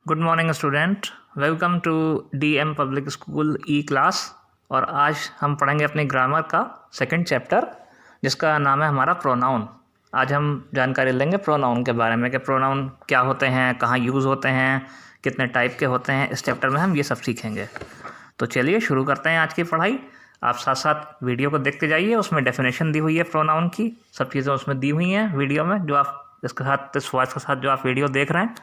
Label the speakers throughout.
Speaker 1: Good morning student, welcome to DM public school e class. और आज हम पढ़ेंगे अपने ग्रामर का सेकंड चैप्टर जिसका नाम है हमारा प्रोनाउन। आज हम जानकारी लेंगे प्रोनाउन के बारे में कि प्रोनाउन क्या होते हैं, कहाँ यूज़ होते हैं, कितने टाइप के होते हैं। इस चैप्टर में हम ये सब सीखेंगे। तो चलिए शुरू करते हैं आज की पढ़ाई। आप साथ साथ वीडियो को देखते जाइए, उसमें डेफिनेशन दी हुई है प्रोनाउन की, सब चीज़ें उसमें दी हुई हैं वीडियो में। जो आप इसके साथ इस वॉइस के साथ जो आप वीडियो देख रहे हैं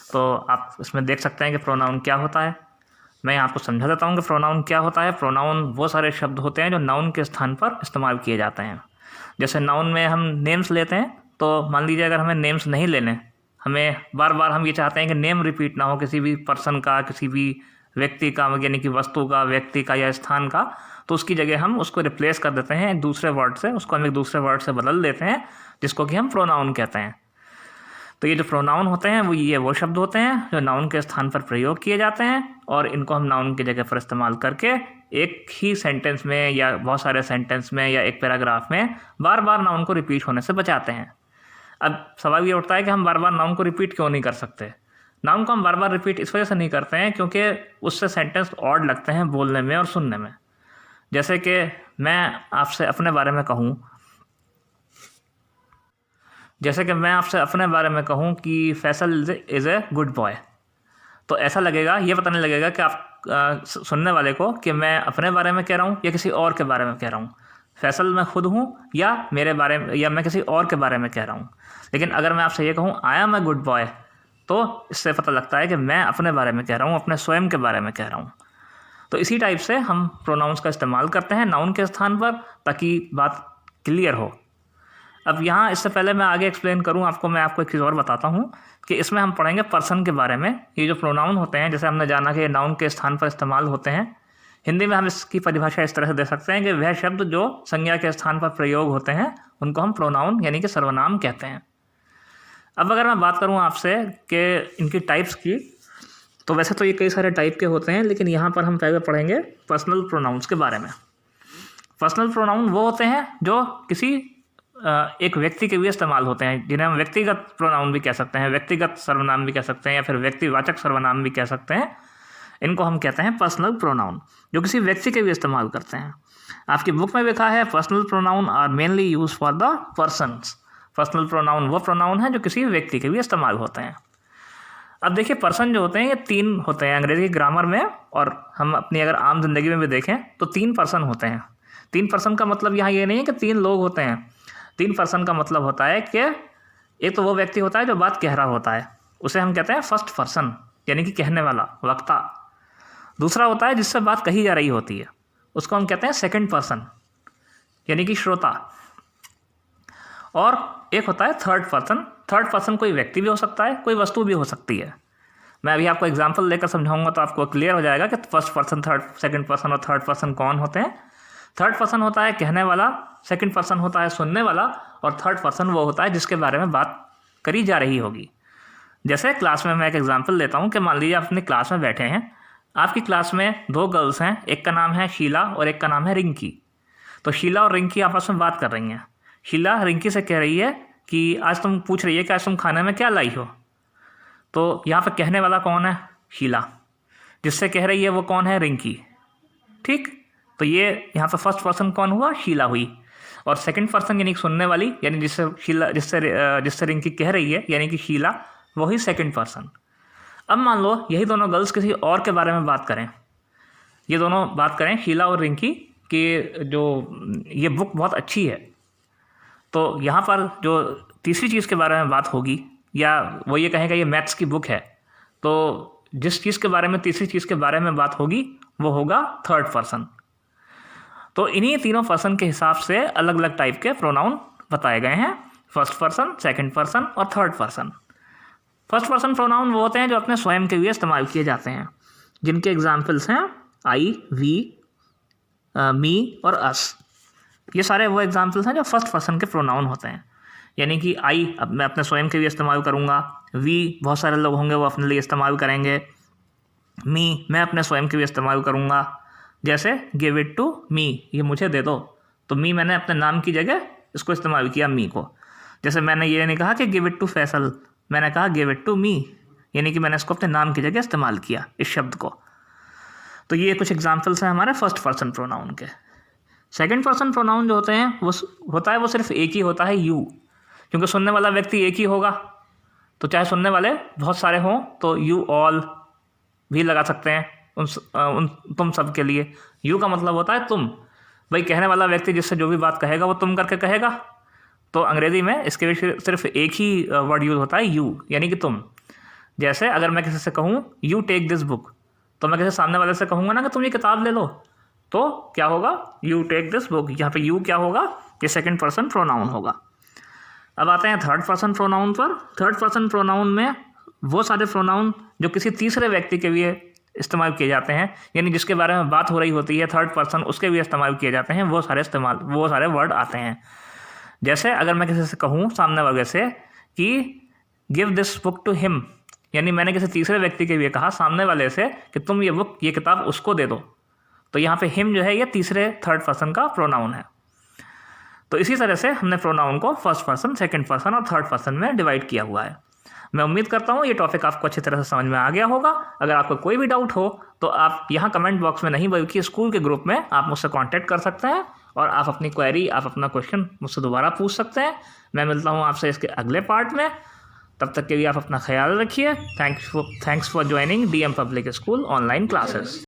Speaker 1: तो आप इसमें देख सकते हैं कि प्रोनाउन क्या होता है। मैं आपको समझा देता हूँ कि प्रोनाउन क्या होता है। प्रोनाउन वो सारे शब्द होते हैं जो नाउन के स्थान पर इस्तेमाल किए जाते हैं। जैसे नाउन में हम नेम्स लेते हैं, तो मान लीजिए अगर हमें नेम्स नहीं लेने, हमें बार बार हम ये चाहते हैं कि नेम रिपीट ना हो किसी भी पर्सन का, किसी भी व्यक्ति का, यानी कि वस्तु का, व्यक्ति का या स्थान का, तो उसकी जगह हम उसको रिप्लेस कर देते हैं एक दूसरे वर्ड से, उसको हम एक दूसरे वर्ड से बदल देते हैं जिसको कि हम प्रोनाउन कहते हैं। तो ये जो प्रोनाउन होते हैं वो शब्द होते हैं जो नाउन के स्थान पर प्रयोग किए जाते हैं, और इनको हम नाउन की जगह पर इस्तेमाल करके एक ही सेंटेंस में या बहुत सारे सेंटेंस में या एक पैराग्राफ में बार बार नाउन को रिपीट होने से बचाते हैं। अब सवाल ये उठता है कि हम बार बार नाउन को रिपीट क्यों नहीं कर सकते। नाउन को हम बार बार रिपीट इस वजह से नहीं करते हैं क्योंकि उससे सेंटेंस ऑड लगते हैं बोलने में और सुनने में। जैसे कि मैं आपसे अपने बारे में कहूँ कि Faisal is a good boy, तो ऐसा लगेगा, ये पता नहीं लगेगा कि आप सुनने वाले को कि मैं अपने बारे में कह रहा हूँ या किसी और के बारे में कह रहा हूँ। फैसल मैं खुद हूँ या मेरे बारे में या मैं किसी और के बारे में कह रहा हूँ। लेकिन अगर मैं आपसे ये कहूँ I am a good boy, तो इससे पता लगता है कि मैं अपने बारे में कह रहा हूँ, अपने स्वयं के बारे में कह रहा हूँ। तो इसी टाइप से हम प्रोनाउंस का इस्तेमाल करते हैं नाउन के स्थान पर, ताकि बात क्लियर हो। अब यहाँ इससे पहले मैं आगे एक्सप्लेन करूँ आपको, मैं आपको एक चीज़ और बताता हूँ कि इसमें हम पढ़ेंगे पर्सन के बारे में। ये जो प्रोनाउन होते हैं, जैसे हमने जाना कि नाउन के स्थान पर इस्तेमाल होते हैं, हिंदी में हम इसकी परिभाषा इस तरह से दे सकते हैं कि वह शब्द जो संज्ञा के स्थान पर प्रयोग होते हैं उनको हम प्रोनाउन यानी कि सर्वनाम कहते हैं। अब अगर मैं बात करूँ आपसे कि इनकी टाइप्स की, तो वैसे तो ये कई सारे टाइप के होते हैं, लेकिन यहाँ पर हम पहले पढ़ेंगे पर्सनल प्रोनाउंस के बारे में। पर्सनल प्रोनाउन वो होते हैं जो किसी एक व्यक्ति के लिए इस्तेमाल होते हैं, जिन्हें हम व्यक्तिगत प्रोनाउन भी कह सकते हैं, व्यक्तिगत सर्वनाम भी कह सकते हैं, या फिर व्यक्तिवाचक सर्वनाम भी कह सकते हैं। इनको हम कहते हैं पर्सनल प्रोनाउन, जो किसी व्यक्ति के लिए इस्तेमाल करते हैं। आपकी बुक में लिखा है personal pronoun are mainly use for the persons. Personal pronoun वो प्रोनाउन है जो किसी व्यक्ति के लिए इस्तेमाल होते हैं। अब देखिए, पर्सन जो होते हैं ये 3 होते हैं अंग्रेजी ग्रामर में, और हम अपनी अगर आम जिंदगी में भी देखें तो 3 पर्सन होते हैं। 3 पर्सन का मतलब यहाँ ये नहीं है कि 3 लोग होते हैं। 3 पर्सन का मतलब होता है कि एक तो वो व्यक्ति होता है जो बात कह रहा होता है, उसे हम कहते हैं फर्स्ट पर्सन, यानी कि कहने वाला, वक्ता। दूसरा होता है जिससे बात कही जा रही होती है, उसको हम कहते हैं सेकंड पर्सन, यानी कि श्रोता। और एक होता है थर्ड पर्सन। थर्ड पर्सन कोई व्यक्ति भी हो सकता है, कोई वस्तु भी हो सकती है। मैं अभी आपको एग्जाम्पल लेकर समझाऊंगा तो आपको क्लियर हो जाएगा कि फर्स्ट पर्सन, सेकंड पर्सन और थर्ड पर्सन कौन होते हैं। थर्ड पर्सन होता है कहने वाला, सेकंड पर्सन होता है सुनने वाला, और थर्ड पर्सन वो होता है जिसके बारे में बात करी जा रही होगी। जैसे क्लास में मैं एक एग्जांपल लेता हूँ कि मान लीजिए आप अपनी क्लास में बैठे हैं, आपकी क्लास में 2 गर्ल्स हैं, एक का नाम है शीला और एक का नाम है रिंकी। तो शीला और रिंकी आपस में बात कर रही हैं। शीला रिंकी से कह रही है कि आज तुम पूछ रही है कि आज तुम खाने में क्या लाई हो। तो यहाँ पर कहने वाला कौन है? शीला। जिससे कह रही है वो कौन है? रिंकी। ठीक, तो ये यहाँ पर फर्स्ट पर्सन कौन हुआ? शीला हुई। और सेकंड पर्सन यानी सुनने वाली, यानी जिससे रिंकी कह रही है, यानी कि शीला, वही सेकंड पर्सन। अब मान लो यही दोनों गर्ल्स किसी और के बारे में बात करें, ये दोनों बात करें शीला और रिंकी कि जो ये बुक बहुत अच्छी है। तो यहाँ पर जो तीसरी चीज़ के बारे में बात होगी, या वो ये कहेगा ये मैथ्स की बुक है, तो जिस चीज़ के बारे में, तीसरी चीज़ के बारे में बात होगी वो होगा थर्ड पर्सन। तो इन्हीं तीनों पर्सन के हिसाब से अलग अलग टाइप के प्रोनाउन बताए गए हैं, फर्स्ट पर्सन, सेकंड पर्सन और third person. First person pronoun वो होते हैं जो अपने स्वयं के लिए इस्तेमाल किए जाते हैं, जिनके एग्जाम्पल्स हैं आई, वी, मी और अस। ये सारे वो एग्जाम्पल्स हैं जो फर्स्ट पर्सन के प्रोनाउन होते हैं। यानी कि आई अब मैं अपने स्वयं के लिए इस्तेमाल करूँगा, वी बहुत सारे लोग होंगे वो अपने लिए इस्तेमाल करेंगे, मी मैं अपने स्वयं के लिए इस्तेमाल करूँगा। जैसे गिव इट टू मी, ये मुझे दे दो, तो मी मैंने अपने नाम की जगह इसको इस्तेमाल किया, मी को। जैसे मैंने ये नहीं कहा कि गिव इट टू फैसल, मैंने कहा गिव इट टू मी, यानी कि मैंने इसको अपने नाम की जगह इस्तेमाल किया इस शब्द को। तो ये कुछ एग्जाम्पल्स हैं हमारे फर्स्ट पर्सन प्रोनाउन के। सेकंड पर्सन प्रोनाउन जो होते हैं वो सिर्फ एक ही होता है, यू, क्योंकि सुनने वाला व्यक्ति एक ही होगा। तो चाहे सुनने वाले बहुत सारे हों तो यू ऑल भी लगा सकते हैं उन तुम सब के लिए। यू का मतलब होता है तुम। भाई कहने वाला व्यक्ति जिससे जो भी बात कहेगा वो तुम करके कहेगा, तो अंग्रेज़ी में इसके लिए सिर्फ एक ही वर्ड यूज़ होता है, यू, यानी कि तुम। जैसे अगर मैं किसी से कहूँ यू टेक दिस बुक, तो मैं किसी सामने वाले से कहूँगा ना कि तुम ये किताब ले लो, तो क्या होगा, यू टेक दिस बुक। यहाँ पे यू क्या होगा, ये सेकंड पर्सन प्रोनाउन होगा। अब आते हैं थर्ड पर्सन प्रोनाउन पर। थर्ड पर्सन प्रोनाउन में वो सारे प्रोनाउन जो किसी तीसरे व्यक्ति के लिए इस्तेमाल किए जाते हैं, यानी जिसके बारे में बात हो रही होती है थर्ड पर्सन, उसके लिए इस्तेमाल किए जाते हैं, वो सारे वर्ड आते हैं। जैसे अगर मैं किसी से कहूँ सामने वाले से कि give this book to him, यानी मैंने किसी तीसरे व्यक्ति के लिए कहा सामने वाले से कि तुम ये किताब उसको दे दो, तो यहाँ पे हिम जो है ये तीसरे थर्ड पर्सन का प्रोनाउन है। तो इसी तरह से हमने प्रोनाउन को फर्स्ट पर्सन, सेकंड पर्सन और थर्ड पर्सन में डिवाइड किया हुआ है। मैं उम्मीद करता हूँ ये टॉपिक आपको अच्छी तरह से समझ में आ गया होगा। अगर आपको कोई भी डाउट हो तो आप यहाँ कमेंट बॉक्स में नहीं बल्कि स्कूल के ग्रुप में आप मुझसे कांटेक्ट कर सकते हैं और आप अपनी क्वेरी, आप अपना क्वेश्चन मुझसे दोबारा पूछ सकते हैं। मैं मिलता हूँ आपसे इसके अगले पार्ट में। तब तक के लिए आप अपना ख्याल रखिए। Thanks for joining DM public school online classes.